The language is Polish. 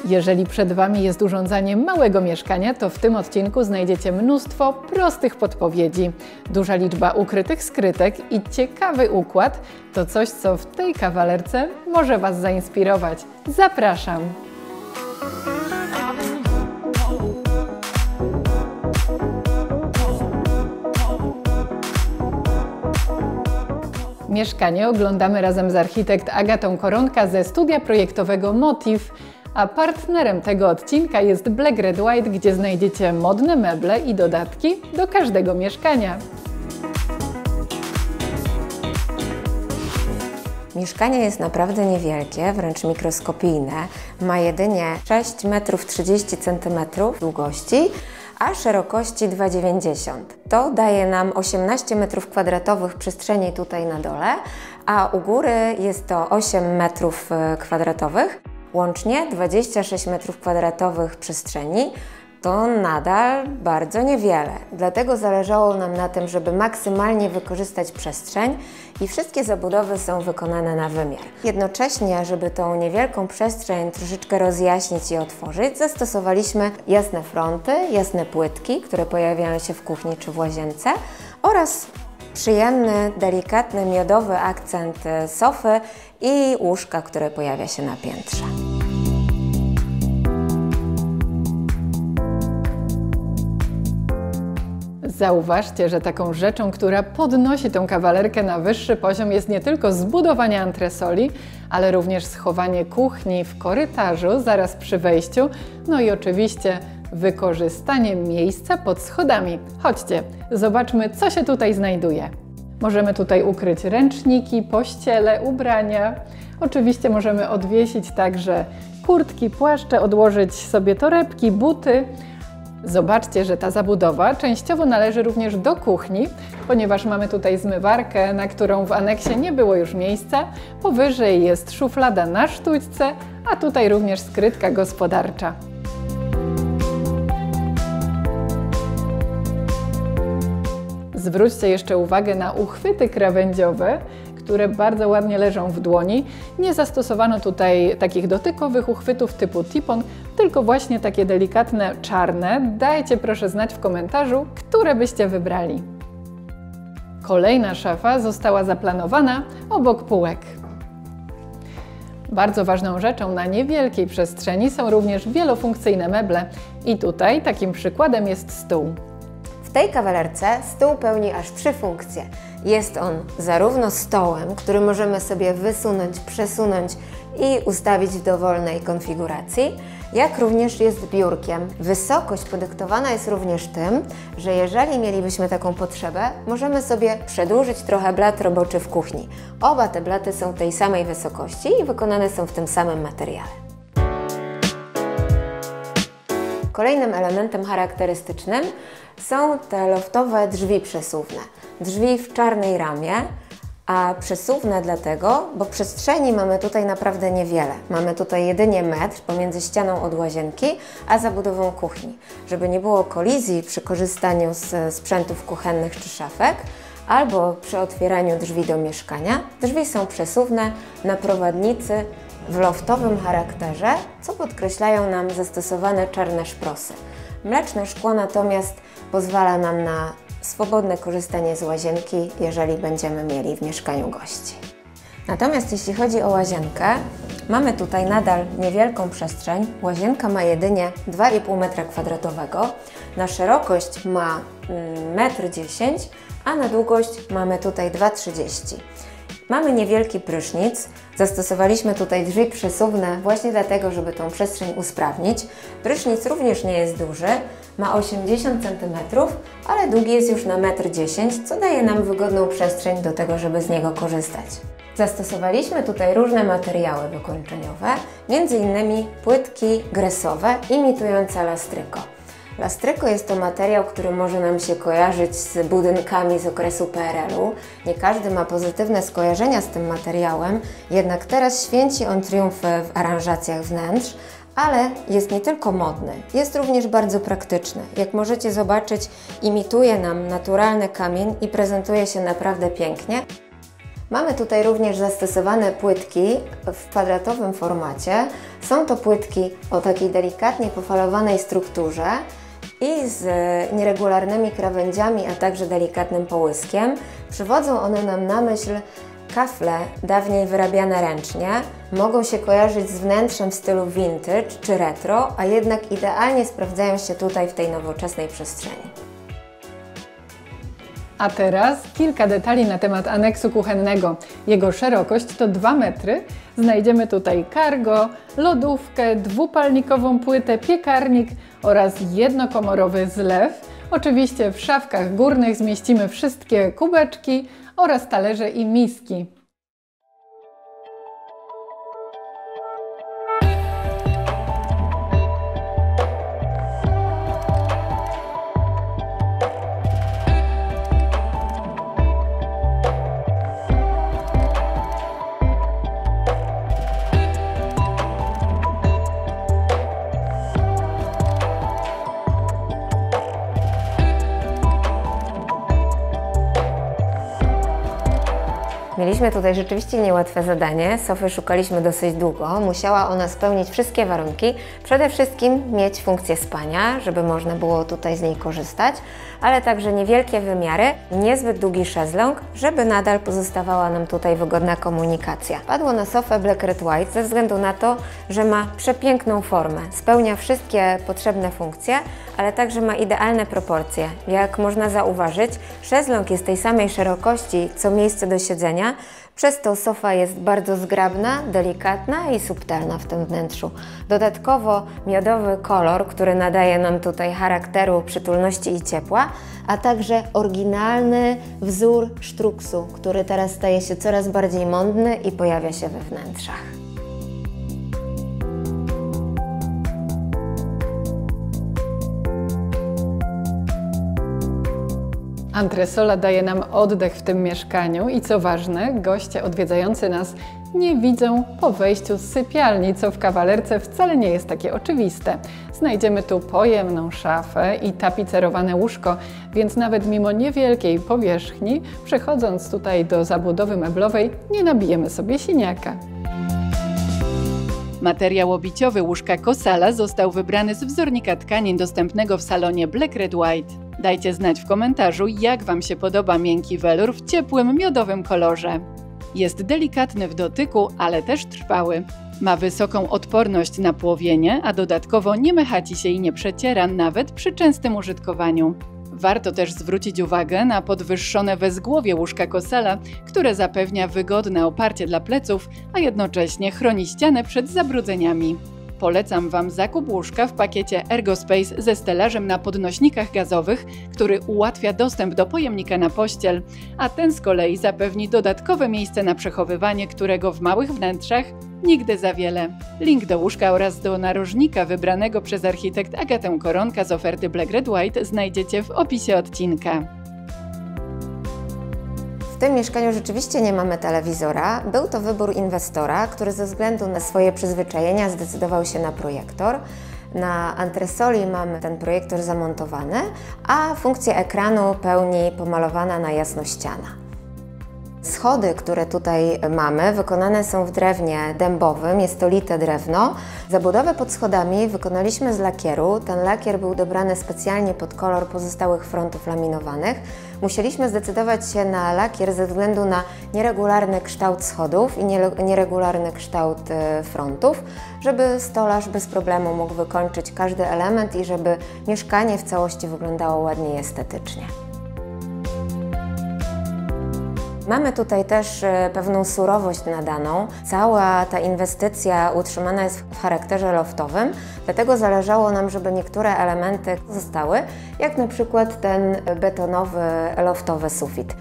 Jeżeli przed Wami jest urządzanie małego mieszkania, to w tym odcinku znajdziecie mnóstwo prostych podpowiedzi. Duża liczba ukrytych skrytek i ciekawy układ to coś, co w tej kawalerce może Was zainspirować. Zapraszam! Mieszkanie oglądamy razem z architekt Agatą Koronka ze studia projektowego Motiv, a partnerem tego odcinka jest Black Red White, gdzie znajdziecie modne meble i dodatki do każdego mieszkania. Mieszkanie jest naprawdę niewielkie, wręcz mikroskopijne. Ma jedynie 6,30 m długości, a szerokości 2,90 m. To daje nam 18 m² przestrzeni tutaj na dole, a u góry jest to 8 m². Łącznie 26 m² przestrzeni. To nadal bardzo niewiele, dlatego zależało nam na tym, żeby maksymalnie wykorzystać przestrzeń i wszystkie zabudowy są wykonane na wymiar. Jednocześnie, żeby tą niewielką przestrzeń troszeczkę rozjaśnić i otworzyć, zastosowaliśmy jasne fronty, jasne płytki, które pojawiają się w kuchni czy w łazience oraz przyjemny, delikatny, miodowy akcent sofy i łóżka, które pojawia się na piętrze. Zauważcie, że taką rzeczą, która podnosi tą kawalerkę na wyższy poziom, jest nie tylko zbudowanie antresoli, ale również schowanie kuchni w korytarzu zaraz przy wejściu, no i oczywiście wykorzystanie miejsca pod schodami. Chodźcie, zobaczmy, co się tutaj znajduje. Możemy tutaj ukryć ręczniki, pościele, ubrania. Oczywiście możemy odwiesić także kurtki, płaszcze, odłożyć sobie torebki, buty. Zobaczcie, że ta zabudowa częściowo należy również do kuchni, ponieważ mamy tutaj zmywarkę, na którą w aneksie nie było już miejsca. Powyżej jest szuflada na sztućce, a tutaj również skrytka gospodarcza. Zwróćcie jeszcze uwagę na uchwyty krawędziowe, które bardzo ładnie leżą w dłoni. Nie zastosowano tutaj takich dotykowych uchwytów typu tipon, tylko właśnie takie delikatne, czarne. Dajcie proszę znać w komentarzu, które byście wybrali. Kolejna szafa została zaplanowana obok półek. Bardzo ważną rzeczą na niewielkiej przestrzeni są również wielofunkcyjne meble i tutaj takim przykładem jest stół. W tej kawalerce stół pełni aż 3 funkcje. Jest on zarówno stołem, który możemy sobie wysunąć, przesunąć i ustawić w dowolnej konfiguracji, jak również jest biurkiem. Wysokość podyktowana jest również tym, że jeżeli mielibyśmy taką potrzebę, możemy sobie przedłużyć trochę blat roboczy w kuchni. Oba te blaty są tej samej wysokości i wykonane są w tym samym materiale. Kolejnym elementem charakterystycznym są te loftowe drzwi przesuwne. Drzwi w czarnej ramie, a przesuwne dlatego, bo przestrzeni mamy tutaj naprawdę niewiele. Mamy tutaj jedynie metr pomiędzy ścianą od łazienki, a zabudową kuchni. Żeby nie było kolizji przy korzystaniu z sprzętów kuchennych czy szafek, albo przy otwieraniu drzwi do mieszkania, drzwi są przesuwne na prowadnicy w loftowym charakterze, co podkreślają nam zastosowane czarne szprosy. Mleczne szkło natomiast pozwala nam na swobodne korzystanie z łazienki, jeżeli będziemy mieli w mieszkaniu gości. Natomiast jeśli chodzi o łazienkę, mamy tutaj nadal niewielką przestrzeń. Łazienka ma jedynie 2,5 m², na szerokość ma 1,10 m, a na długość mamy tutaj 2,30 m. Mamy niewielki prysznic. Zastosowaliśmy tutaj drzwi przesuwne właśnie dlatego, żeby tą przestrzeń usprawnić. Prysznic również nie jest duży, ma 80 cm, ale długi jest już na 1,10 m, co daje nam wygodną przestrzeń do tego, żeby z niego korzystać. Zastosowaliśmy tutaj różne materiały wykończeniowe, m.in. płytki gresowe imitujące lastryko. Lastryko jest to materiał, który może nam się kojarzyć z budynkami z okresu PRL-u. Nie każdy ma pozytywne skojarzenia z tym materiałem, jednak teraz święci on triumf w aranżacjach wnętrz, ale jest nie tylko modny, jest również bardzo praktyczny. Jak możecie zobaczyć, imituje nam naturalny kamień i prezentuje się naprawdę pięknie. Mamy tutaj również zastosowane płytki w kwadratowym formacie. Są to płytki o takiej delikatnie pofalowanej strukturze i z nieregularnymi krawędziami, a także delikatnym połyskiem. Przywodzą one nam na myśl kafle dawniej wyrabiane ręcznie. Mogą się kojarzyć z wnętrzem w stylu vintage czy retro, a jednak idealnie sprawdzają się tutaj w tej nowoczesnej przestrzeni. A teraz kilka detali na temat aneksu kuchennego. Jego szerokość to 2 metry. Znajdziemy tutaj cargo, lodówkę, dwupalnikową płytę, piekarnik oraz jednokomorowy zlew. Oczywiście w szafkach górnych zmieścimy wszystkie kubeczki oraz talerze i miski. Mieliśmy tutaj rzeczywiście niełatwe zadanie. Sofy szukaliśmy dosyć długo. Musiała ona spełnić wszystkie warunki. Przede wszystkim mieć funkcję spania, żeby można było tutaj z niej korzystać, ale także niewielkie wymiary, niezbyt długi szezlong, żeby nadal pozostawała nam tutaj wygodna komunikacja. Padło na sofę Black Red White ze względu na to, że ma przepiękną formę. Spełnia wszystkie potrzebne funkcje, ale także ma idealne proporcje. Jak można zauważyć, szezlong jest tej samej szerokości, co miejsce do siedzenia, przez to sofa jest bardzo zgrabna, delikatna i subtelna w tym wnętrzu. Dodatkowo miodowy kolor, który nadaje nam tutaj charakteru, przytulności i ciepła, a także oryginalny wzór sztruksu, który teraz staje się coraz bardziej modny i pojawia się we wnętrzach. Antresola daje nam oddech w tym mieszkaniu i co ważne, goście odwiedzający nas nie widzą po wejściu z sypialni, co w kawalerce wcale nie jest takie oczywiste. Znajdziemy tu pojemną szafę i tapicerowane łóżko, więc nawet mimo niewielkiej powierzchni, przechodząc tutaj do zabudowy meblowej, nie nabijemy sobie siniaka. Materiał obiciowy łóżka Kosala został wybrany z wzornika tkanin dostępnego w salonie Black Red White. Dajcie znać w komentarzu, jak Wam się podoba miękki welur w ciepłym, miodowym kolorze. Jest delikatny w dotyku, ale też trwały. Ma wysoką odporność na płowienie, a dodatkowo nie mechaci się i nie przeciera nawet przy częstym użytkowaniu. Warto też zwrócić uwagę na podwyższone wezgłowie łóżka Kosala, które zapewnia wygodne oparcie dla pleców, a jednocześnie chroni ścianę przed zabrudzeniami. Polecam Wam zakup łóżka w pakiecie Ergospace ze stelażem na podnośnikach gazowych, który ułatwia dostęp do pojemnika na pościel, a ten z kolei zapewni dodatkowe miejsce na przechowywanie, którego w małych wnętrzach nigdy za wiele. Link do łóżka oraz do narożnika wybranego przez architekt Agatę Koronka z oferty Black Red White znajdziecie w opisie odcinka. W tym mieszkaniu rzeczywiście nie mamy telewizora. Był to wybór inwestora, który ze względu na swoje przyzwyczajenia zdecydował się na projektor. Na antresoli mamy ten projektor zamontowany, a funkcję ekranu pełni pomalowana na jasno ściana. Schody, które tutaj mamy, wykonane są w drewnie dębowym, jest to lite drewno. Zabudowę pod schodami wykonaliśmy z lakieru. Ten lakier był dobrany specjalnie pod kolor pozostałych frontów laminowanych. Musieliśmy zdecydować się na lakier ze względu na nieregularny kształt schodów i nieregularny kształt frontów, żeby stolarz bez problemu mógł wykończyć każdy element i żeby mieszkanie w całości wyglądało ładnie i estetycznie. Mamy tutaj też pewną surowość nadaną. Cała ta inwestycja utrzymana jest w charakterze loftowym, dlatego zależało nam, żeby niektóre elementy zostały, jak na przykład ten betonowy, loftowy sufit.